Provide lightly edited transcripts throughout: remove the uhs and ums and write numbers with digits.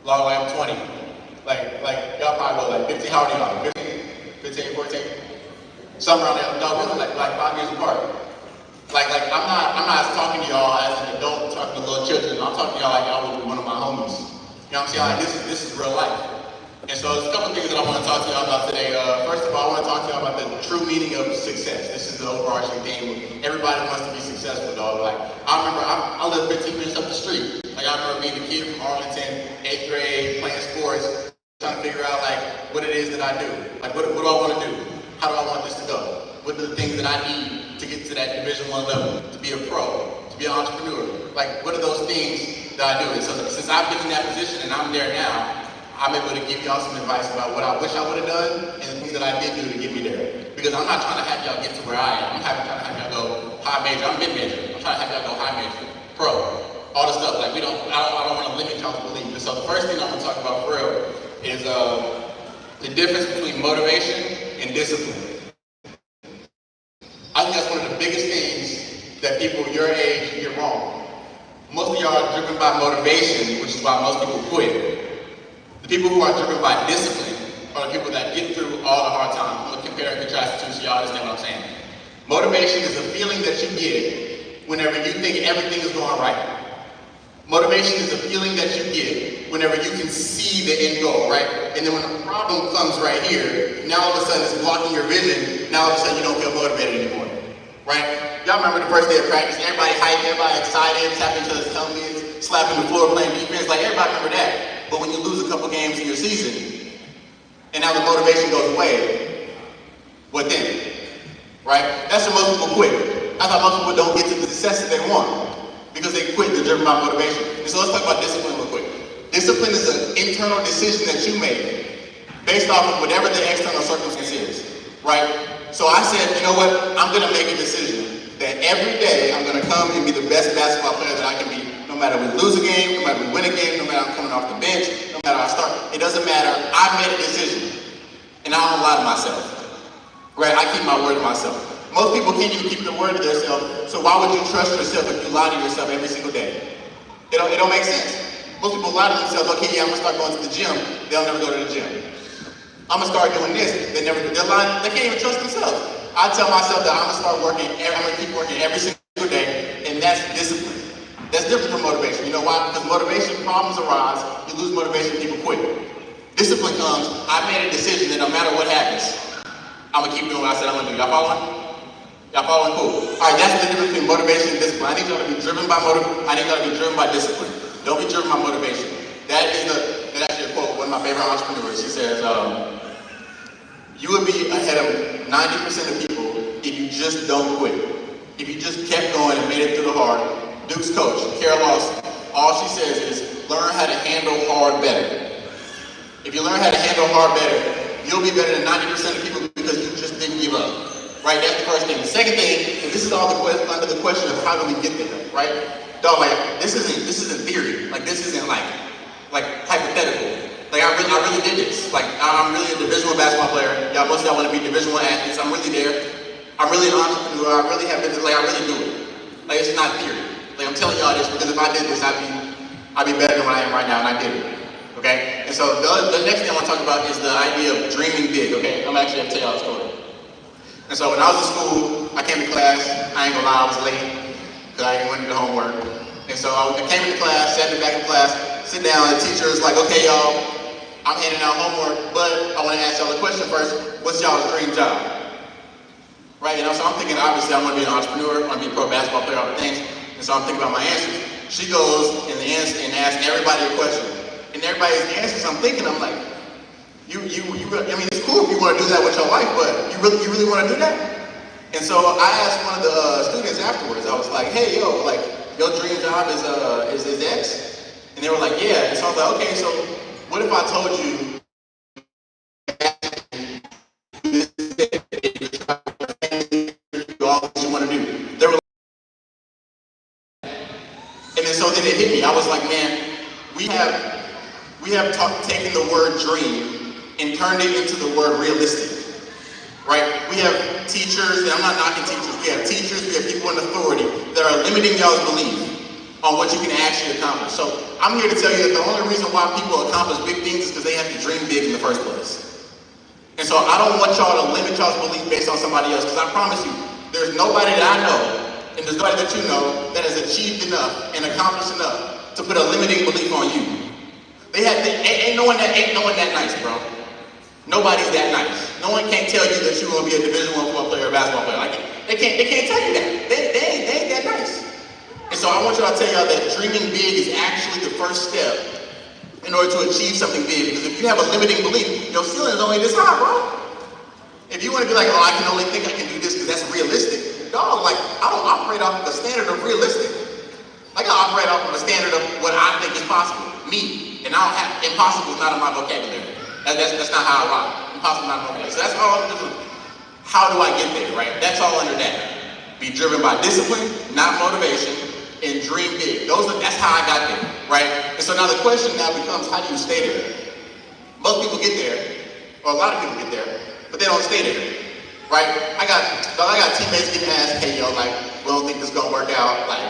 Long like I'm 20. Like y'all probably know like 15, how old are y'all? 15, 14? Somewhere around there. Y'all really like 5 years apart. Like I'm not talking to y'all as an adult talking to little children. I'm talking to y'all like y'all would be one of my homies. You know what I'm saying? Like this is real life. And so there's a couple things that I want to talk to y'all about today. First of all, I want to talk to y'all about the true meaning of success. This is the overarching theme. Everybody wants to be successful, dog. Like I remember, I live 15 minutes up the street. Like I remember being a kid from Arlington, 8th grade, playing sports, trying to figure out like what it is that I do. Like what do I want to do? How do I want this to go? What are the things that I need to get to that Division I level, to be a pro, to be an entrepreneur? Like what are those things that I do? And so since I've been in that position and I'm there now, I'm able to give y'all some advice about what I wish I would have done and the things that I did do to get me there. Because I'm not trying to have y'all get to where I am. I'm trying to have y'all go high major. I'm mid major. I'm trying to have y'all go high major, pro, all the stuff. Like I don't want to limit y'all's belief. And so the first thing I'm gonna talk about for real is the difference between motivation and discipline. I think that's one of the biggest things that people your age get wrong. Most of y'all are driven by motivation, which is why most people quit. The people who are driven by discipline are the people that get through all the hard times. I'm going to compare and contrast the two so y'all understand what I'm saying. Motivation is a feeling that you get whenever you think everything is going right. Motivation is a feeling that you get whenever you can see the end goal, right? And then when a problem comes right here, now all of a sudden it's blocking your vision, now all of a sudden you don't feel motivated anymore, right? Y'all remember the first day of practice, everybody hyped, everybody excited, tapping each other's helmets, slapping the floor, playing defense, like everybody remember that. But when you lose a couple games in your season, and now the motivation goes away, what then? Right? That's when most people quit. That's why most people don't get to the success that they want, because they quit, they're driven by motivation. And so let's talk about discipline real quick. Discipline is an internal decision that you make based off of whatever the external circumstance is, right? So I said, you know what? I'm gonna make a decision that every day I'm gonna come and be the best basketball player that I can be. No matter we lose a game, no matter we win a game, no matter I'm coming off the bench, no matter I start, it doesn't matter. I made a decision, and I don't lie to myself, right? I keep my word to myself. Most people can't even keep the word to themselves, so why would you trust yourself if you lie to yourself every single day? It don't make sense. Most people lie to themselves, okay, yeah, I'm gonna start going to the gym, they'll never go to the gym. I'm gonna start doing this, they're lying, they can't even trust themselves. I tell myself that I'm gonna start working, I'm gonna keep working every single day, and that's discipline. That's different from motivation. You know why? Because motivation, problems arise, you lose motivation, people quit. Discipline comes, I made a decision that no matter what happens, I'm gonna keep doing what I said I'm gonna do. Y'all following? Y'all following? Cool. All right, that's the difference between motivation and discipline. I need y'all to be driven by discipline. Don't be driven by motivation. That's actually a quote, one of my favorite entrepreneurs. She says, you would be ahead of 90% of people if you just don't quit. If you just kept going and made it through the hard. Duke's coach, Carol Lawson, all she says is, learn how to handle hard better. If you learn how to handle hard better, you'll be better than 90% of people because you just didn't give up, right? That's the first thing. The second thing, and this is all under the question of how do we get there, right? Dog, like, this isn't theory. Like, this isn't like hypothetical. Like, I really did this. Like, I'm really a Division I basketball player. Most of y'all want to be Division I athletes. I'm really there. I'm really an entrepreneur. I really have business. Like, I really do it. Like, it's not theory. Like, I'm telling y'all this because if I did this, I'd be better than what I am right now, and I did it, okay? And so the next thing I want to talk about is the idea of dreaming big, okay? I'm actually going to tell y'all a story. And so when I was in school, I came to class, I ain't gonna lie, I was late, because I didn't want to do the homework. And so I came into class, sat in the back of class, sit down, and the teacher was like, okay, y'all, I'm handing out homework, but I want to ask y'all a question first. What's y'all's dream job? Right, so I'm thinking, obviously, I want to be an entrepreneur, I want to be a pro basketball player, all the things. And so I'm thinking about my answers. She goes and asks everybody a question. And everybody's answers, I'm thinking, I'm like, I mean, it's cool if you want to do that with your life, but you really want to do that? And so I asked one of the students afterwards, I was like, hey, yo, like, your dream job is X? And they were like, yeah. And so I was like, okay, so what if I told you all that you want to do? They were like, and then so then it hit me. I was like, man, we have taken the word dream and turned it into the word realistic, right? We have teachers, and I'm not knocking teachers, we have teachers, we have people in authority that are limiting y'all's belief. on what you can actually accomplish. So I'm here to tell you that the only reason why people accomplish big things is because they have to dream big in the first place. And so I don't want y'all to limit y'all's belief based on somebody else, because I promise you, there's nobody that I know, and there's nobody that you know, that has achieved enough and accomplished enough to put a limiting belief on you. Ain't no one that nice, bro. Nobody's that nice. No one can't tell you that you're gonna be a Division I football player or basketball player. Like, they can't tell you that. They ain't that nice. And so I want y'all to tell y'all that dreaming big is actually the first step in order to achieve something big. Because if you have a limiting belief, your ceiling is only this high, bro. If you want to be like, oh, I can only think I can do this because that's realistic, dog, like, I don't operate off the standard of realistic. Like, I operate off of the standard of what I think is possible. Me. And I don't have, impossible is not in my vocabulary. That's not how I rock. Impossible is not in my vocabulary. So that's all I'm doing. How do I get there, right? That's all under that. Be driven by discipline, not motivation, and dream big. That's how I got there, right? And so now the question now becomes, how do you stay there? Most people get there, or a lot of people get there, but they don't stay there, right? I got teammates getting asked, hey, yo, like, we don't think this is gonna work out, like,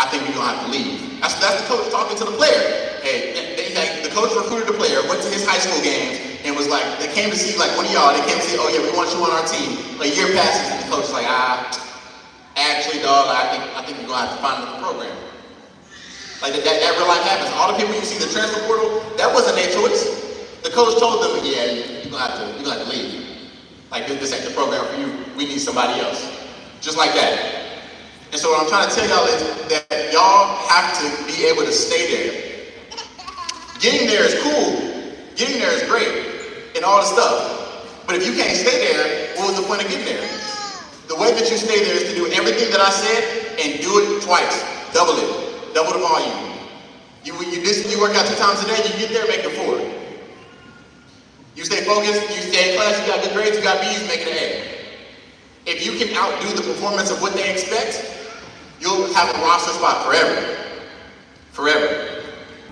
I think we're gonna have to leave. That's the coach talking to the player. Hey, the coach recruited the player, went to his high school games, and was like, they came to see, like, one of y'all, they came to see, oh yeah, we want you on our team. A year passes, and the coach is like, actually, dog, I think we're gonna have to find another program. Like that real life happens. All the people you see in the transfer portal, that wasn't their choice. The coach told them, yeah, you're gonna have to leave. Like, this ain't the program for you. We need somebody else. Just like that. And so what I'm trying to tell y'all is that y'all have to be able to stay there. Getting there is cool. Getting there is great and all the stuff. But if you can't stay there, what was the point of getting there? The way that you stay there is to do everything that I said and do it twice. Double it. Double the volume. You work out 2 times a day, you get there, make it 4. You stay focused, you stay in class, you got good grades, you got B's, make it an A. If you can outdo the performance of what they expect, you'll have a roster spot forever. Forever.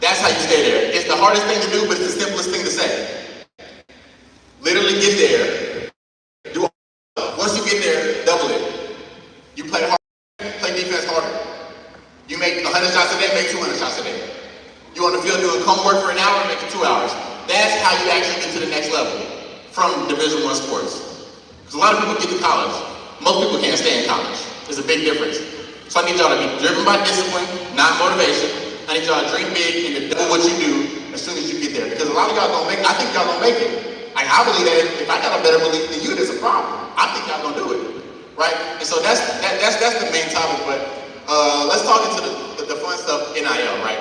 That's how you stay there. It's the hardest thing to do, but it's the simplest thing to say. Literally get there. Do it. Once you get there, double it. You play harder, play defense harder. You make 100 shots a day, make 200 shots a day. You on the field doing homework for an hour, make it 2 hours. That's how you actually get to the next level from Division I sports. Because a lot of people get to college. Most people can't stay in college. There's a big difference. So I need y'all to be driven by discipline, not motivation. I need y'all to dream big and to do what you do as soon as you get there. Because a lot of y'all gonna make it. I think y'all gonna make it. I believe that if I got a better belief than you, there's a problem. I think y'all gonna do it, right? And so that's the main topic. But let's talk into the fun stuff, NIL, right?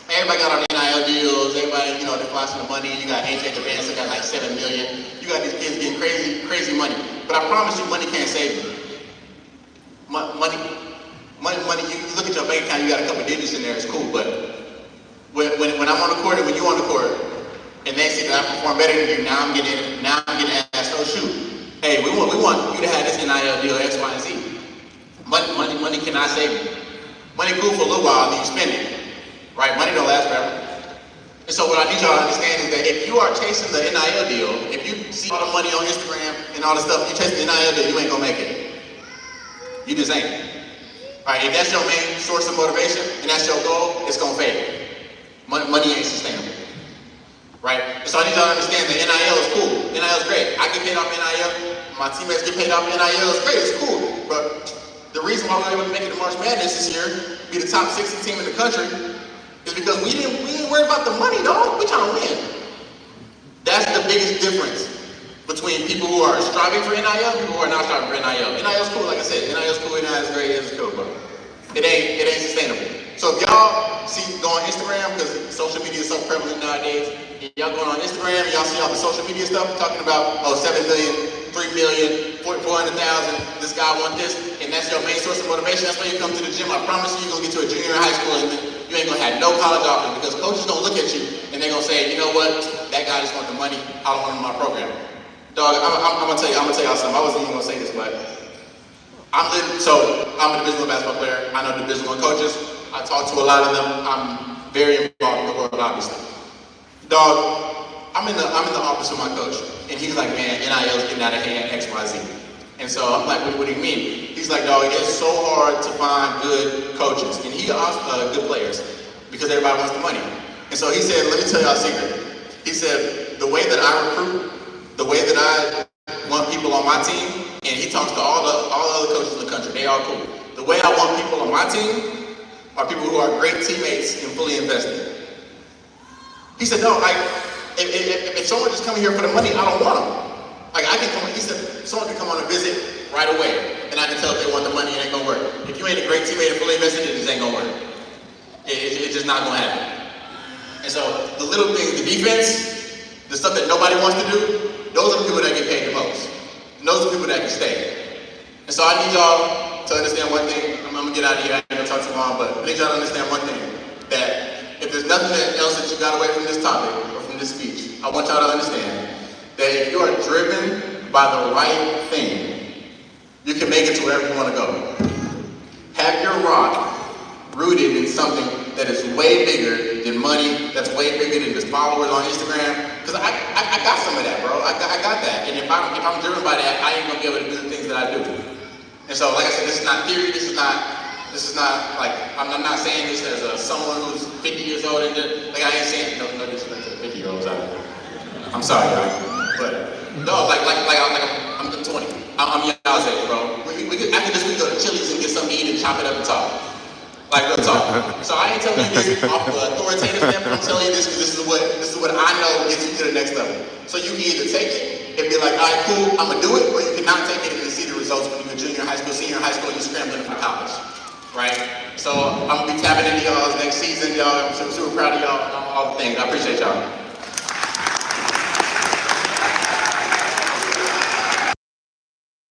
Everybody got on NIL deals. Everybody, they're flashing the money. You got AJ Duvance that got like $7 million. You got these kids getting crazy money. But I promise you, money can't save you. Money. You look at your bank account, you got a couple digits in there. It's cool, but when I'm on the court and when you're on the court, and they see that I perform better than you, now I'm getting asked, oh shoot, hey, we want you to have this NIL deal X, Y, and Z. Money cannot save you. Money cool for a little while, and then you spend it. Right? Money don't last forever. And so what I need y'all to understand is that if you are chasing the NIL deal, if you see all the money on Instagram and all the stuff, you chase the NIL deal, you ain't gonna make it. You just ain't. Alright, if that's your main source of motivation and that's your goal, it's gonna fail. Money ain't sustainable. Right? And so I need y'all to understand that NIL is cool. NIL is great. I get paid off NIL. My teammates get paid off NIL. It's great. It's cool. But the reason why we were able to make it to March Madness this year, be the top 60 team in the country, is because we didn't worry about the money, dog. We trying to win. That's the biggest difference between people who are striving for NIL and people who are not striving for NIL. NIL is cool, like I said. NIL is cool, NIL is great, it's cool, but it ain't sustainable. So if y'all go on Instagram, because social media is so prevalent nowadays, and y'all going on Instagram and y'all see all the social media stuff talking about, 7 million, 3 million, 400,000, this guy want this, and that's your main source of motivation. That's why you come to the gym. I promise you're gonna get to a junior in high school and you ain't gonna have no college offers, because coaches gonna look at you and they're gonna say, you know what, that guy just want the money, I don't want him in my program. Dog, I'm gonna tell y'all something. I wasn't even gonna say this, but I'm a Division I basketball player. I know Division I coaches. I talk to a lot of them. I'm very involved in the world, obviously. Dog, I'm in the office with my coach, and he's like, man, NIL is getting out of hand, X, Y, Z. And so I'm like, what do you mean? He's like, dog, it's so hard to find good coaches. And he also good players because everybody wants the money. And so he said, let me tell y'all a secret. He said, the way that I recruit, the way that I want people on my team, and he talks to all the other coaches in the country, they all cool. The way I want people on my team are people who are great teammates and fully invested. He said, no, like, if someone just coming here for the money, I don't want them. Like, I can come, he said, someone can come on a visit right away, and I can tell if they want the money, it ain't gonna work. If you ain't a great teammate and fully invested, it just ain't gonna work. It's just not gonna happen. And so, the little things, the defense, the stuff that nobody wants to do, those are the people that get paid the most. And those are the people that can stay. And so I need y'all to understand one thing. I'm gonna get out of here, I ain't gonna talk too long, but I need y'all to understand one thing, that if there's nothing else that you got away from this topic, or from this speech, I want y'all to understand that if you are driven by the right thing, you can make it to wherever you want to go. Have your rock rooted in something that is way bigger than money, that's way bigger than just followers on Instagram. Because I got some of that, bro. I got that. And if I'm driven by that, I ain't gonna be able to do the things that I do. And so, like I said, this is not theory. This is not like, I'm not saying this as someone who's 50 years old and like I ain't saying no disrespect to 50-year-olds out there. I'm sorry, y'all. But no, I'm 20. I'm y'all's age, bro. After this, we go to Chili's and get something to eat and chop it up and talk. Like, real talk. So I ain't telling you this off the authoritative standpoint. I'm telling you this because this is what I know gets you to the next level. So you can either take it and be like, all right, cool, I'm gonna do it, or you cannot take it and see the results when you're junior high school, senior high school, and you're scrambling for college, right? So I'm gonna be tapping into y'all next season, y'all. I'm super proud of y'all, all the things. I appreciate y'all.